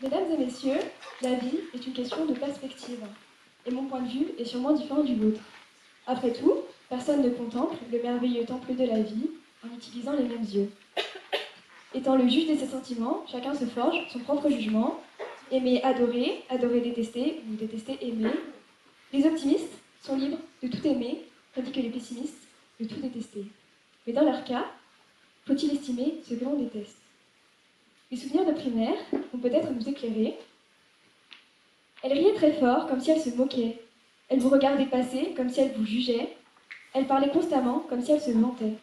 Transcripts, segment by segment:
Mesdames et messieurs, la vie est une question de perspective, et mon point de vue est sûrement différent du vôtre. Après tout, personne ne contemple le merveilleux temple de la vie en utilisant les mêmes yeux. Étant le juge de ses sentiments, chacun se forge son propre jugement. Aimer, adorer, adorer, détester, ou détester, aimer. Les optimistes sont libres de tout aimer, tandis que les pessimistes de tout détester. Mais dans leur cas, faut-il estimer ce que l'on déteste? Les souvenirs de primaire vont peut-être nous éclairer. Elle riait très fort, comme si elle se moquait. Elle vous regardait passer, comme si elle vous jugeait. Elle parlait constamment, comme si elle se vantait.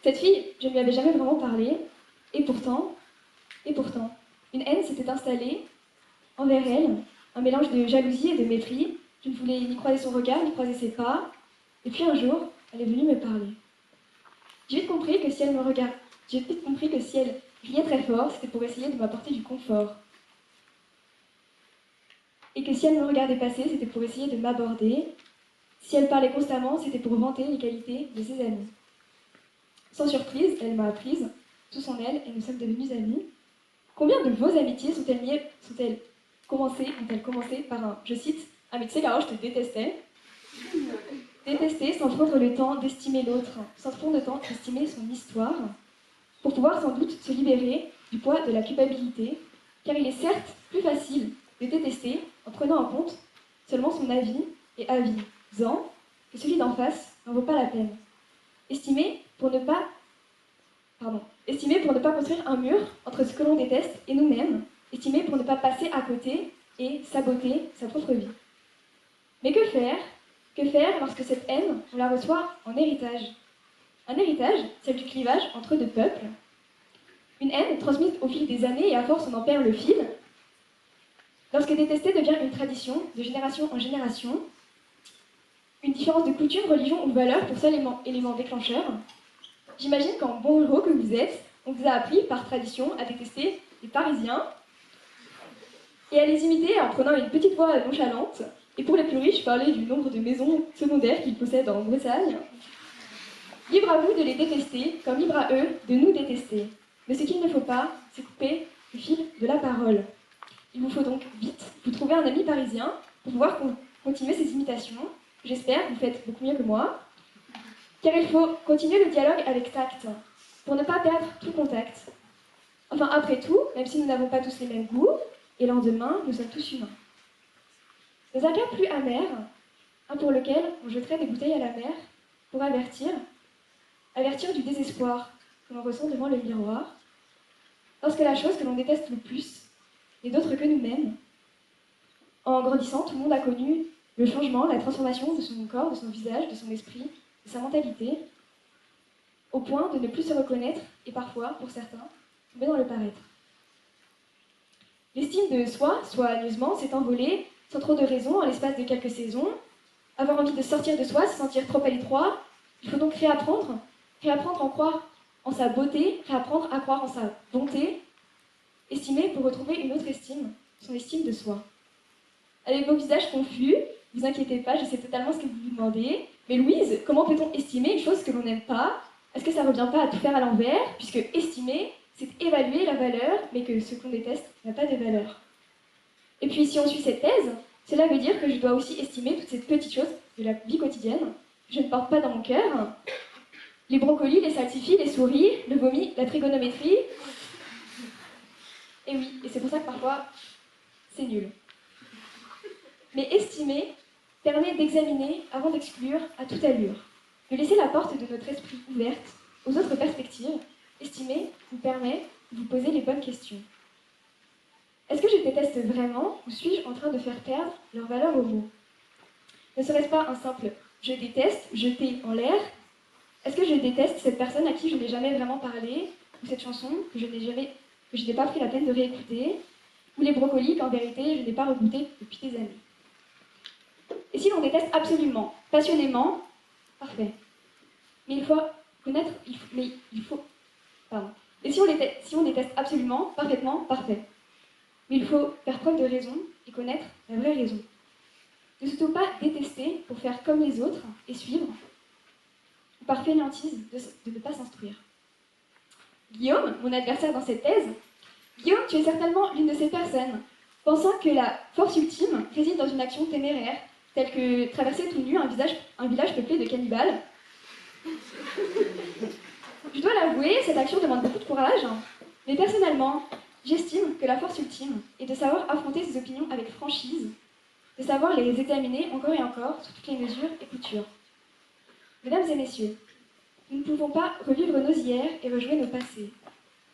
Cette fille, je ne lui avais jamais vraiment parlé. Et pourtant, une haine s'était installée envers elle, un mélange de jalousie et de mépris. Je ne voulais ni croiser son regard, ni croiser ses pas. Et puis un jour, elle est venue me parler. J'ai vite compris que si elle riait très fort, c'était pour essayer de m'apporter du confort. Et que si elle me regardait passer, c'était pour essayer de m'aborder. Si elle parlait constamment, c'était pour vanter les qualités de ses amis. Sans surprise, elle m'a apprise, sous son aile, et nous sommes devenus amis. Combien de vos amitiés ont-elles commencé par un, je cite, « Ah mais tu sais, Caro, je te détestais ». Détester sans prendre le temps d'estimer l'autre, sans prendre le temps d'estimer son histoire, pour pouvoir sans doute se libérer du poids de la culpabilité, car il est certes plus facile de détester en prenant en compte seulement son avis et avisant que celui d'en face n'en vaut pas la peine. Estimer pour ne pas construire un mur entre ce que l'on déteste et nous-mêmes, estimer pour ne pas passer à côté et saboter sa propre vie. Mais que faire? Que faire lorsque cette haine, on la reçoit en héritage? Un héritage, celle du clivage entre deux peuples. Une haine transmise au fil des années et à force on en perd le fil. Lorsque détester devient une tradition, de génération en génération, une différence de coutume, religion ou valeur pour seul élément déclencheur. J'imagine qu'en bon ruraux que vous êtes, on vous a appris par tradition à détester les Parisiens et à les imiter en prenant une petite voix nonchalante. Et pour les plus riches, parler du nombre de maisons secondaires qu'ils possèdent en Bretagne. Libre à vous de les détester, comme libre à eux de nous détester. Mais ce qu'il ne faut pas, c'est couper le fil de la parole. Il vous faut donc vite vous trouver un ami parisien pour pouvoir continuer ces imitations. J'espère que vous faites beaucoup mieux que moi. Car il faut continuer le dialogue avec tact, pour ne pas perdre tout contact. Enfin, après tout, même si nous n'avons pas tous les mêmes goûts, et lendemain, nous sommes tous humains. Dans un cas plus amer, un pour lequel on jetterait des bouteilles à la mer, pour avertir du désespoir que l'on ressent devant le miroir, lorsque la chose que l'on déteste le plus n'est d'autre que nous-mêmes. En grandissant, tout le monde a connu le changement, la transformation de son corps, de son visage, de son esprit, de sa mentalité, au point de ne plus se reconnaître et parfois, pour certains, tomber dans le paraître. L'estime de soi, soigneusement, s'est envolée sans trop de raison en l'espace de quelques saisons. Avoir envie de sortir de soi, se sentir trop à l'étroit, il faut donc réapprendre à croire en sa beauté, réapprendre à croire en sa bonté, estimer pour retrouver une autre estime, son estime de soi. Avec vos visages confus, vous inquiétez pas, je sais totalement ce que vous vous demandez. Mais Louise, comment peut-on estimer une chose que l'on n'aime pas? Est-ce que ça ne revient pas à tout faire à l'envers? Puisque estimer, c'est évaluer la valeur, mais que ce qu'on déteste n'a pas de valeur. Et puis si on suit cette thèse, cela veut dire que je dois aussi estimer toutes ces petites choses de la vie quotidienne que je ne porte pas dans mon cœur. Les brocolis, les salsifis, les souris, le vomi, la trigonométrie. Et oui, et c'est pour ça que parfois, c'est nul. Mais estimer permet d'examiner avant d'exclure à toute allure, de laisser la porte de notre esprit ouverte aux autres perspectives. Estimer vous permet de vous poser les bonnes questions. Est-ce que je déteste vraiment ou suis-je en train de faire perdre leur valeur aux mots? Ne serait-ce pas un simple « je déteste » jeté en l'air? Est-ce que je déteste cette personne à qui je n'ai jamais vraiment parlé, ou cette chanson que je n'ai pas pris la peine de réécouter, ou les brocolis qu'en vérité je n'ai pas regoûté depuis des années? Et si l'on déteste absolument, passionnément, parfait. Mais il faut connaître, Et si on déteste absolument, parfaitement, parfait. Mais il faut faire preuve de raison et connaître la vraie raison. Ne surtout pas détester pour faire comme les autres et suivre, ou par fainéantise de ne pas s'instruire. Guillaume, mon adversaire dans cette thèse, Guillaume, tu es certainement l'une de ces personnes, pensant que la force ultime réside dans une action téméraire, telle que traverser tout nu un village peuplé de cannibales. Je dois l'avouer, cette action demande beaucoup de courage, hein. Mais personnellement, j'estime que la force ultime est de savoir affronter ses opinions avec franchise, de savoir les examiner encore et encore sous toutes les mesures et coutures. Mesdames et messieurs, nous ne pouvons pas revivre nos hier et rejouer nos passés.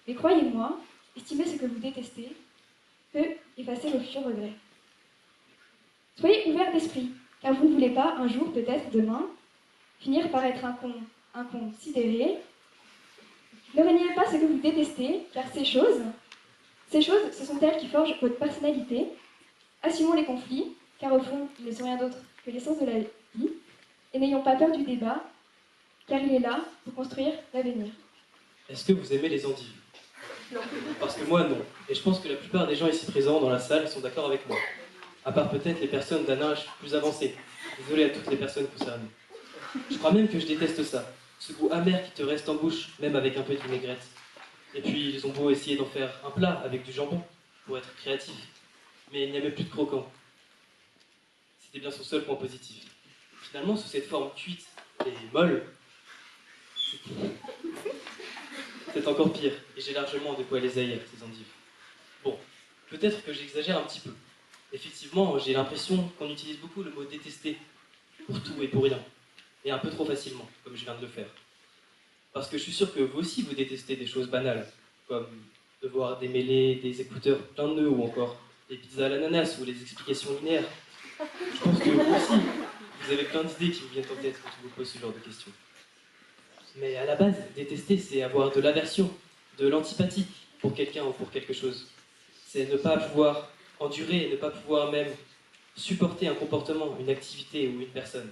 Mais croyez-moi, estimer ce que vous détestez peut effacer vos futurs regrets. Soyez ouverts d'esprit, car vous ne voulez pas, un jour, peut-être demain, finir par être un con sidéré. Ne reniez pas ce que vous détestez, car ces choses, ce sont elles qui forgent votre personnalité. Assumons les conflits, car au fond, ils ne sont rien d'autre que l'essence de la vie. Et n'ayons pas peur du débat, car il est là pour construire l'avenir. Est-ce que vous aimez les endives? Non. Parce que moi, non. Et je pense que la plupart des gens ici présents dans la salle sont d'accord avec moi. À part peut-être les personnes d'un âge plus avancé. Désolé à toutes les personnes concernées. Je crois même que je déteste ça. Ce goût amer qui te reste en bouche, même avec un peu de vinaigrette. Et puis, ils ont beau essayer d'en faire un plat avec du jambon, pour être créatif. Mais il n'y avait plus de croquant. C'était bien son seul point positif. Finalement, sous cette forme cuite et molle, c'est encore pire, et j'ai largement de quoi les haïr, ces endives. Bon, peut-être que j'exagère un petit peu. Effectivement, j'ai l'impression qu'on utilise beaucoup le mot détester pour tout et pour rien, et un peu trop facilement, comme je viens de le faire. Parce que je suis sûr que vous aussi vous détestez des choses banales, comme devoir démêler des écouteurs plein de nœuds, ou encore des pizzas à l'ananas, ou les explications linéaires. Je pense que vous aussi, vous avez plein d'idées qui vous viennent en tête quand on vous pose ce genre de questions. Mais à la base, détester, c'est avoir de l'aversion, de l'antipathie pour quelqu'un ou pour quelque chose. C'est ne pas pouvoir endurer, ne pas pouvoir même supporter un comportement, une activité ou une personne.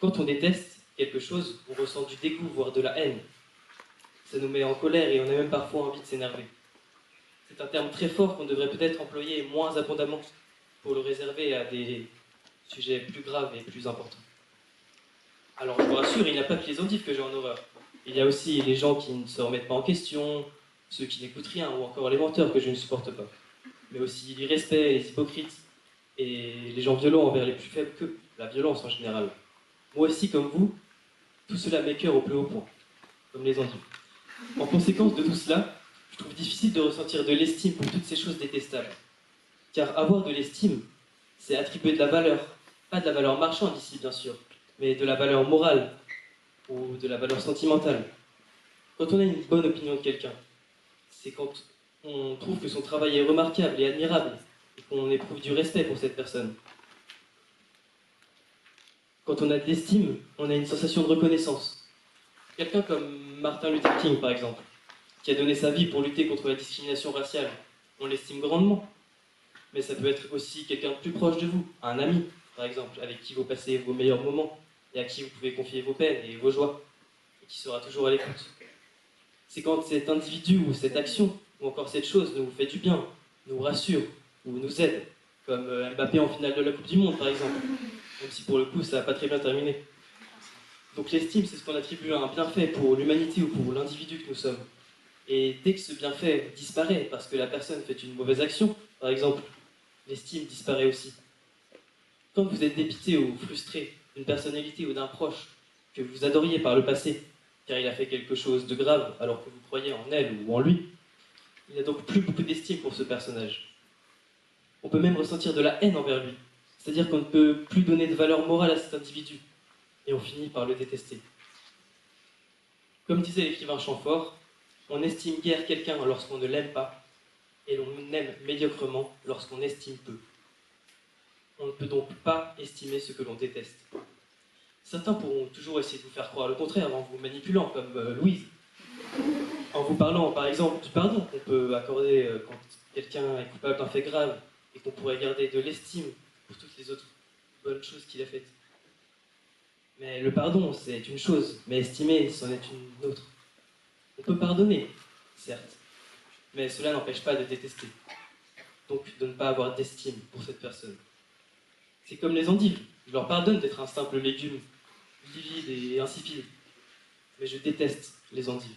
Quand on déteste quelque chose, on ressent du dégoût, voire de la haine. Ça nous met en colère et on a même parfois envie de s'énerver. C'est un terme très fort qu'on devrait peut-être employer moins abondamment pour le réserver à des sujets plus graves et plus importants. Alors je vous rassure, il n'y a pas que les endives que j'ai en horreur. Il y a aussi les gens qui ne se remettent pas en question, ceux qui n'écoutent rien, ou encore les menteurs que je ne supporte pas. Mais aussi l'irrespect, les hypocrites, et les gens violents envers les plus faibles qu'eux, la violence en général. Moi aussi, comme vous, tout cela m'écœure au plus haut point, comme les endives. En conséquence de tout cela, je trouve difficile de ressentir de l'estime pour toutes ces choses détestables. Car avoir de l'estime, c'est attribuer de la valeur, pas de la valeur marchande ici bien sûr, mais de la valeur morale ou de la valeur sentimentale. Quand on a une bonne opinion de quelqu'un, c'est quand on trouve que son travail est remarquable et admirable et qu'on éprouve du respect pour cette personne. Quand on a de l'estime, on a une sensation de reconnaissance. Quelqu'un comme Martin Luther King, par exemple, qui a donné sa vie pour lutter contre la discrimination raciale, on l'estime grandement. Mais ça peut être aussi quelqu'un de plus proche de vous, un ami, par exemple, avec qui vous passez vos meilleurs moments et à qui vous pouvez confier vos peines et vos joies, et qui sera toujours à l'écoute. C'est quand cet individu ou cette action, ou encore cette chose nous fait du bien, nous rassure, ou nous aide, comme Mbappé en finale de la Coupe du Monde, par exemple, même si pour le coup ça n'a pas très bien terminé. Donc l'estime, c'est ce qu'on attribue à un bienfait pour l'humanité ou pour l'individu que nous sommes. Et dès que ce bienfait disparaît parce que la personne fait une mauvaise action, par exemple, l'estime disparaît aussi. Quand vous êtes dépité ou frustré d'une personnalité ou d'un proche que vous adoriez par le passé, car il a fait quelque chose de grave alors que vous croyez en elle ou en lui, il n'a donc plus beaucoup d'estime pour ce personnage. On peut même ressentir de la haine envers lui, c'est-à-dire qu'on ne peut plus donner de valeur morale à cet individu, et on finit par le détester. Comme disait l'écrivain Chamfort, on n'estime guère quelqu'un lorsqu'on ne l'aime pas, et l'on aime médiocrement lorsqu'on estime peu. On ne peut donc pas estimer ce que l'on déteste. Certains pourront toujours essayer de vous faire croire le contraire en vous manipulant, comme Louise. En vous parlant, par exemple, du pardon qu'on peut accorder quand quelqu'un est coupable d'un fait grave et qu'on pourrait garder de l'estime pour toutes les autres bonnes choses qu'il a faites. Mais le pardon, c'est une chose, mais estimer, c'en est une autre. On peut pardonner, certes, mais cela n'empêche pas de détester. Donc de ne pas avoir d'estime pour cette personne. C'est comme les endives, je leur pardonne d'être un simple légume, livide et insipide. Mais je déteste les endives.